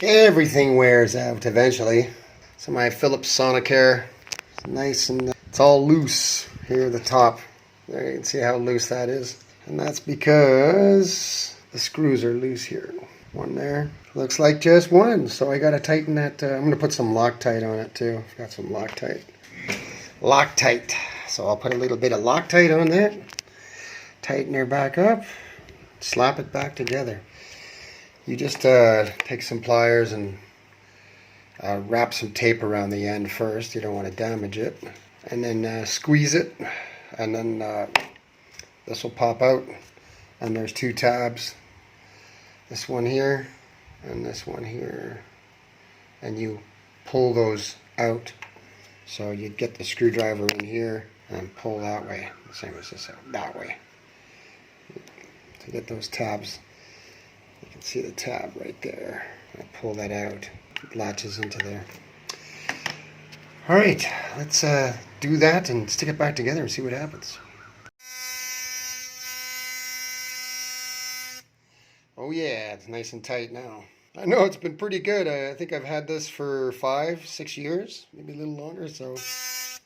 Everything wears out eventually. So my Phillips Sonicare, it's nice and it's all loose here at the top. There you can see how loose that is. And that's because the screws are loose here. One there. Looks like just one. So I got to tighten that. I'm going to put some Loctite on it too. I've got some Loctite. Loctite. So I'll put a little bit of Loctite on that. Tighten her back up. Slap it back together. You just take some pliers and wrap some tape around the end first. You don't want to damage it. And then squeeze it. And then this will pop out. And there's two tabs. This one here and this one here. And you pull those out. So you get the screwdriver in here and pull that way. The same as this, that way. To get those tabs. You can see the tab right there. I pull that out. It latches into there. Alright, let's do that and stick it back together and see what happens. Oh yeah, it's nice and tight now. I know it's been pretty good. I think I've had this for 5-6 years, maybe a little longer, so it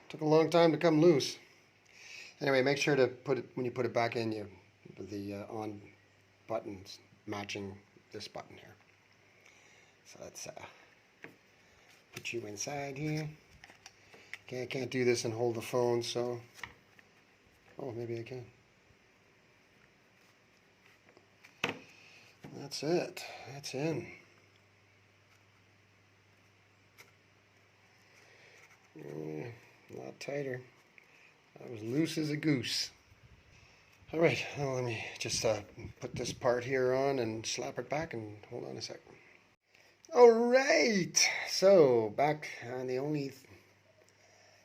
took a long time to come loose. Anyway, make sure to put it, when you put it back in, you put the on buttons matching this button here. So let's put you inside here. Okay, I can't do this and hold the phone, so oh, maybe I can. That's it. That's in. A lot tighter. I was loose as a goose. All right, now let me just put this part here on and slap it back and hold on a sec. All right, so back on the only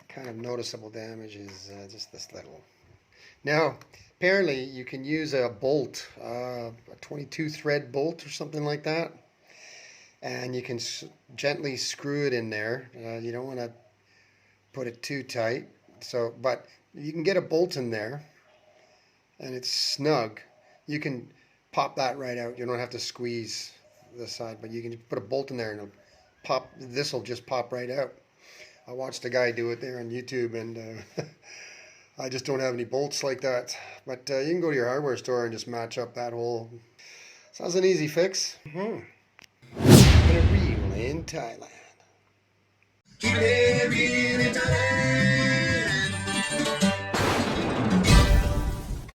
kind of noticeable damage is just this little. Now, apparently you can use a bolt, a 22 thread bolt or something like that, and you can gently screw it in there. You don't want to put it too tight, so but you can get a bolt in there and it's snug. You can pop that right out. You don't have to squeeze the side, but you can put a bolt in there and it'll pop. This will just pop right out. I watched a guy do it there on YouTube, and I just don't have any bolts like that. But you can go to your hardware store and just match up that hole. Sounds an easy fix. Gonna reel in Thailand.